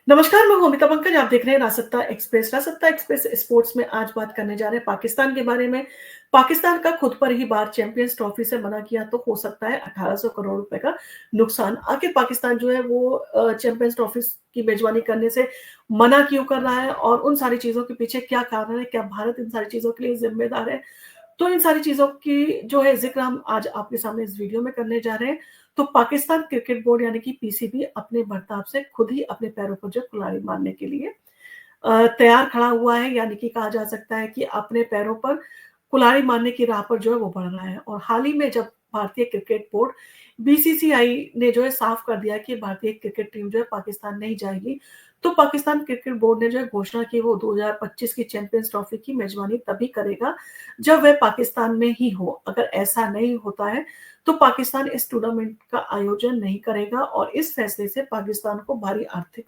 नमस्कार, मैं हूं अमिताभ पंकज। आप देख रहे हैं रासत्ता एक्सप्रेस। रासत्ता एक्सप्रेस स्पोर्ट्स में आज बात करने जा रहे हैं पाकिस्तान के बारे में। पाकिस्तान का खुद पर ही बार चैंपियंस ट्रॉफी से मना किया तो हो सकता है 1800 करोड़ रुपए का नुकसान। आखिर पाकिस्तान जो है वो चैंपियंस ट्रॉफी की मेजबानी करने से मना क्यों कर रहा है और उन सारी चीजों के पीछे क्या कारण है? क्या भारत इन सारी चीजों के लिए जिम्मेदार है? तो इन सारी चीज़ों की जो है ज़िक्र हम आज आपके सामने इस वीडियो में करने जा रहे हैं। तो पाकिस्तान क्रिकेट बोर्ड यानी कि पीसीबी अपने बर्ताव से खुद ही अपने पैरों पर जो कुल्हाड़ी मारने के लिए तैयार खड़ा हुआ है, यानी कि कहा जा सकता है कि अपने पैरों पर कुल्हाड़ी मारने की राह पर जो है वो बढ़ रहा है। और हाल ही में जब भारतीय क्रिकेट बोर्ड बीसीसीआई ने जो है साफ कर दिया कि भारतीय क्रिकेट टीम जो है पाकिस्तान नहीं जाएगी, तो पाकिस्तान क्रिकेट बोर्ड ने जो है घोषणा की वो 2025 की चैंपियंस ट्रॉफी की मेजबानी तभी करेगा जब वह पाकिस्तान में ही हो। अगर ऐसा नहीं होता है तो पाकिस्तान इस टूर्नामेंट का आयोजन नहीं करेगा और इस फैसले से पाकिस्तान को भारी आर्थिक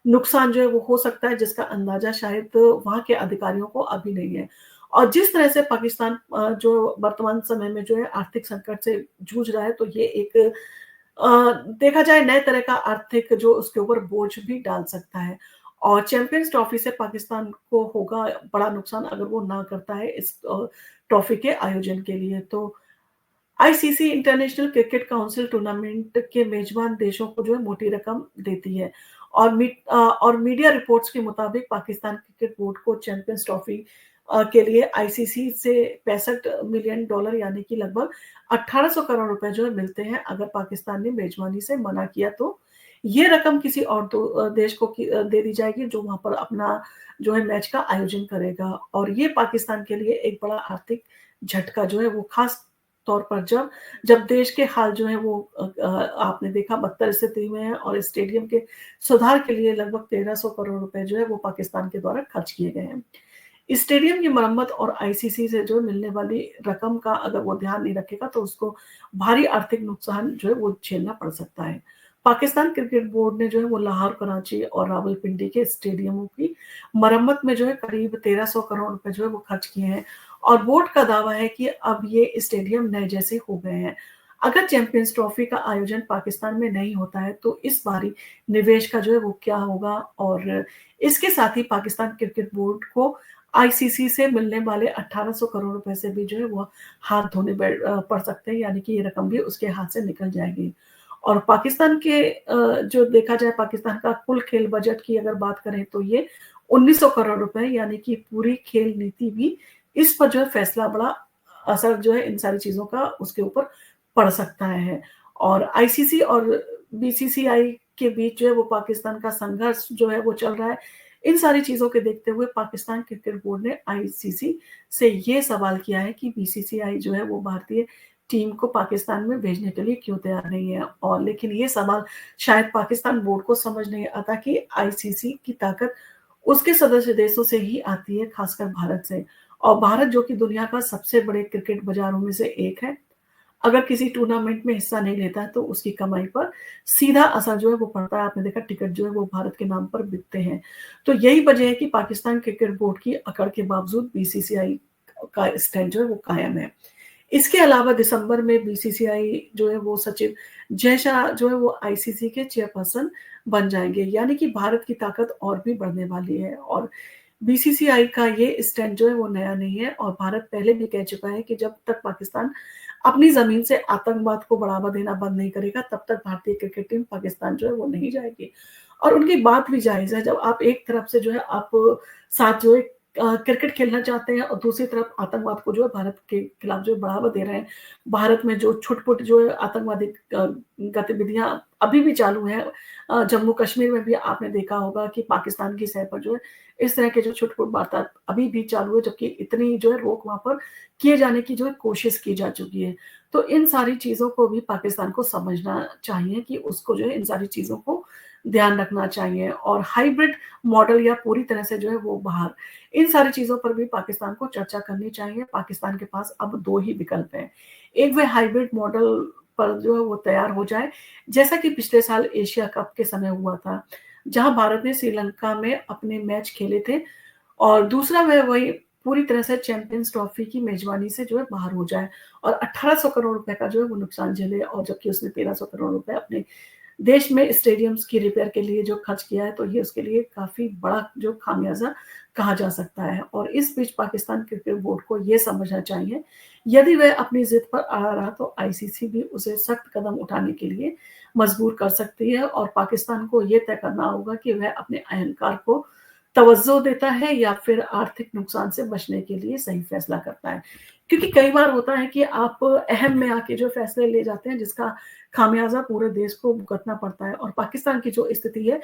नुकसान जो है वो हो सकता है, जिसका अंदाजा शायद वहाँ के अधिकारियों को अभी नहीं है। और जिस तरह से पाकिस्तान जो वर्तमान समय में जो है आर्थिक संकट से जूझ रहा है, तो ये एक देखा जाए नए तरह का आर्थिक जो उसके ऊपर बोझ भी डाल सकता है। और चैंपियंस ट्रॉफी से पाकिस्तान को होगा बड़ा नुकसान अगर वो ना करता है इस ट्रॉफी के आयोजन के लिए। तो ICC international cricket council tournament के मेजबान देशों को जो है मोटी रकम देती है। और मीडिया रिपोर्ट्स के मुताबिक पाकिस्तान क्रिकेट बोर्ड को चैंपियंस ट्रॉफी के लिए आईसीसी से 65 मिलियन डॉलर यानी कि लगभग 1800 करोड़ रुपए जो है मिलते हैं अगर पाकिस्तान ने मेजबानी से मना किया तो। ये रकम किसी और देश को दे दी जाएगी जो वहां पर अपना जो है मैच का आयोजन करेगा। और ये पाकिस्तान के लिए एक बड़ा आर्थिक झटका जो है वो खास तौर पर जब जब देश के हाल जो है वो आपने देखा बदतर स्थिति में है और स्टेडियम के सुधार के लिए लगभग 1300 करोड़ रुपए जो है वो पाकिस्तान के द्वारा खर्च किए गए हैं। स्टेडियम की मरम्मत और आईसीसी से जो मिलने वाली रकम का अगर वो ध्यान नहीं रखेगा तो उसको भारी आर्थिक नुकसान जो है वो झेलना पड़ सकता है। पाकिस्तान क्रिकेट बोर्ड ने जो है वो लाहौर, कराची और रावलपिंडी के स्टेडियमों की मरम्मत में जो है करीब 1300 करोड़ रुपए जो है वो खर्च किए हैं। और बोर्ड का दावा है कि अब ये स्टेडियम नए जैसे हो गए हैं। अगर चैंपियंस ट्रॉफी का आयोजन पाकिस्तान में नहीं होता है तो इस बारी निवेश का जो है वो क्या होगा? और इसके साथ ही पाकिस्तान क्रिकेट बोर्ड को आईसीसी से मिलने वाले 1800 करोड़ रुपए से भी जो है वो हाथ धोने पड़ सकते हैं, यानी कि ये रकम भी उसके हाथ से निकल जाएगी। और पाकिस्तान के जो देखा जाए पाकिस्तान का कुल खेल बजट की अगर बात करें तो ये 1900 करोड़ रुपए, यानी कि पूरी खेल नीति भी इस पर जो है फैसला बड़ा असर जो है इन सारी चीज़ों का उसके ऊपर पड़ सकता है। और आईसीसी और बीसीसीआई के बीच जो है वो पाकिस्तान का संघर्ष जो है वो चल रहा है। इन सारी चीज़ों के देखते हुए पाकिस्तान क्रिकेट बोर्ड ने आईसीसी से ये सवाल किया है कि बीसीसीआई जो है वो भारतीय टीम को पाकिस्तान में भेजने के लिए क्यों तैयार नहीं है? और लेकिन ये सवाल शायद पाकिस्तान बोर्ड को समझ नहीं आता कि आईसीसी की ताकत उसके सदस्य देशों से ही आती है, खासकर भारत से। और भारत जो कि दुनिया का सबसे बड़े क्रिकेट बाज़ारों में से एक है, अगर किसी टूर्नामेंट में हिस्सा नहीं लेता है तो उसकी कमाई पर सीधा असर जो है वो पड़ता है। आपने देखा टिकट जो है वो भारत के नाम पर बिकते हैं। तो यही वजह है कि पाकिस्तान क्रिकेट बोर्ड की अकड़ के बावजूद बीसीसीआई का स्टैंड जो है वो कायम है। इसके अलावा दिसंबर में बीसीसीआई जो है वो सचिव जय शाह जो है वो आईसीसी के चेयरपर्सन बन जाएंगे, यानी कि भारत की ताकत और भी बढ़ने वाली है। और बीसीसीआई का ये स्टैंड जो है वो नया नहीं है और भारत पहले भी कह चुका है कि जब तक पाकिस्तान अपनी जमीन से आतंकवाद को बढ़ावा देना बंद नहीं करेगा तब तक भारतीय क्रिकेट टीम पाकिस्तान जो है वो नहीं जाएगी। और उनकी बात भी जायज है, जब आप एक तरफ से जो है आप साथ जो है क्रिकेट खेलना चाहते हैं और दूसरी तरफ आतंकवाद को जो है भारत के खिलाफ जो है बढ़ावा दे रहे हैं। भारत में जो छुट-पुट जो है आतंकवादी गतिविधियां अभी भी चालू हैं। जम्मू कश्मीर में भी आपने देखा होगा कि पाकिस्तान की सतह पर जो है इस तरह के जो छुट-पुट वारदात अभी भी चालू है, जबकि इतनी जो है रोक वहाँ पर किए जाने की जो है कोशिश की जा चुकी है। तो इन सारी चीज़ों को भी पाकिस्तान को समझना चाहिए कि उसको जो है इन सारी चीज़ों को ध्यान रखना चाहिए। और हाइब्रिड मॉडल या पूरी तरह से जो है वो बाहर, इन सारी चीज़ों पर भी पाकिस्तान को चर्चा करनी चाहिए। पाकिस्तान के पास अब 2 ही विकल्प हैं। एक वे हाइब्रिड मॉडल पर जो है वो तैयार हो जाए, जैसा कि पिछले साल एशिया कप के समय हुआ था, जहाँ भारत ने श्रीलंका में अपने मैच खेले थे। और दूसरा वह वही पूरी तरह से चैंपियंस ट्रॉफी की मेजबानी से जो है बाहर हो जाए और 1800 करोड़ रुपए का जो है वो नुकसान झेले, और जबकि उसने 1300 करोड़ रुपए अपने देश में स्टेडियम्स की रिपेयर के लिए जो खर्च किया है, तो ये उसके लिए काफ़ी बड़ा जो खामियाज़ा कहा जा सकता है। और इस बीच पाकिस्तान क्रिकेट बोर्ड को ये समझना चाहिए, यदि वह अपनी ज़िद पर अड़ा रहा तो आईसीसी भी उसे सख्त कदम उठाने के लिए मजबूर कर सकती है और पाकिस्तान को ये तय करना होगा कि वह अपने अहंकार को तवज्जो देता है या फिर आर्थिक नुकसान से बचने के लिए सही फैसला करता है। क्योंकि कई बार होता है कि आप अहम में आके जो फैसले ले जाते हैं जिसका खामियाजा पूरे देश को भुगतना पड़ता है। और पाकिस्तान की जो स्थिति है,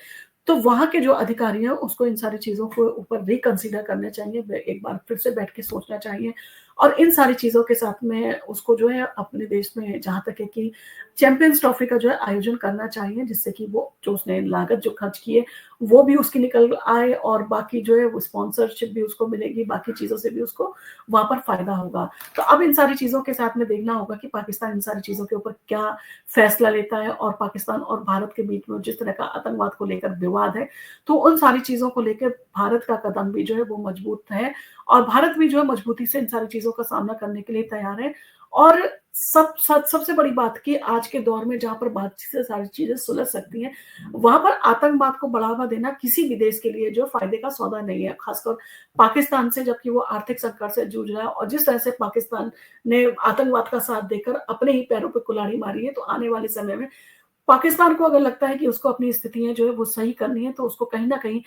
तो वहाँ के जो अधिकारी हैं उसको इन सारी चीज़ों को ऊपर रिकंसिडर करने चाहिए, वे एक बार फिर से बैठ के सोचना चाहिए और इन सारी चीज़ों के साथ में उसको जो है अपने देश में जहाँ तक है कि चैंपियंस ट्रॉफी का जो है आयोजन करना चाहिए, जिससे कि वो जो उसने लागत जो खर्च की है, वो भी उसकी निकल आए और बाकी जो है वो स्पॉन्सरशिप भी उसको मिलेगी, बाकी चीज़ों से भी उसको वहाँ पर फ़ायदा होगा। तो अब इन सारी चीज़ों के साथ में देखना होगा कि पाकिस्तान इन सारी चीज़ों के ऊपर क्या फैसला लेता है और पाकिस्तान और भारत के बीच में जिस तरह का आतंकवाद को लेकर विवाद है, तो उन सारी चीज़ों को लेकर भारत का कदम भी जो है वो मजबूत है और भारत भी जो है मजबूती से इन सारी चीज़ों का सामना करने के लिए तैयार है। और सबसे बड़ी बात कि आज के दौर में जहाँ पर बातचीत से सारी चीज़ें सुलझ सकती हैं, वहाँ पर आतंकवाद को बढ़ावा देना किसी भी देश के लिए जो फ़ायदे का सौदा नहीं है। ख़ासकर पाकिस्तान से, जबकि वो आर्थिक संकट से जूझ रहा है और जिस तरह से पाकिस्तान ने आतंकवाद का साथ देकर अपने ही पैरों पे कुल्हाड़ी मारी है, तो आने वाले समय में पाकिस्तान को अगर लगता है कि उसको अपनी स्थितियाँ जो है वो सही करनी है, तो उसको कहीं न कहीं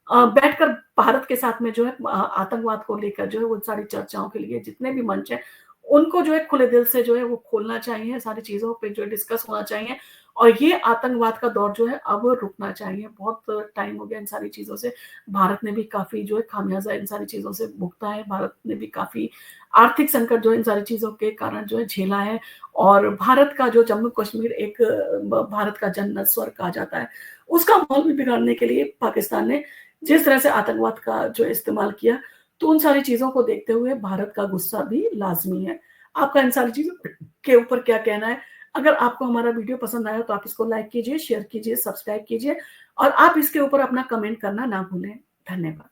बैठकर भारत के साथ में जो है आतंकवाद को लेकर जो है वो सारी चर्चाओं के लिए जितने भी मंच हैं, उनको जो है खुले दिल से जो है वो खोलना चाहिए, सारी चीज़ों पे जो डिस्कस होना चाहिए और ये आतंकवाद का दौर जो है अब रुकना चाहिए। बहुत टाइम हो गया इन सारी चीज़ों से, भारत ने भी काफ़ी जो है खामियाज़ा इन सारी चीज़ों से भुगता है, भारत ने भी काफ़ी आर्थिक संकट जो है इन सारी चीज़ों के कारण जो है झेला है और भारत का जो जम्मू-कश्मीर एक भारत का जन्नत स्वर्ग कहा जाता है, उसका माहौल भी बिगाड़ने के लिए पाकिस्तान ने जिस तरह से आतंकवाद का जो इस्तेमाल किया, तो उन सारी चीज़ों को देखते हुए भारत का गुस्सा भी लाज़मी है। आपका इन सारी चीज़ों के ऊपर क्या कहना है? अगर आपको हमारा वीडियो पसंद आया तो आप इसको लाइक कीजिए, शेयर कीजिए, सब्सक्राइब कीजिए और आप इसके ऊपर अपना कमेंट करना ना भूलें। धन्यवाद।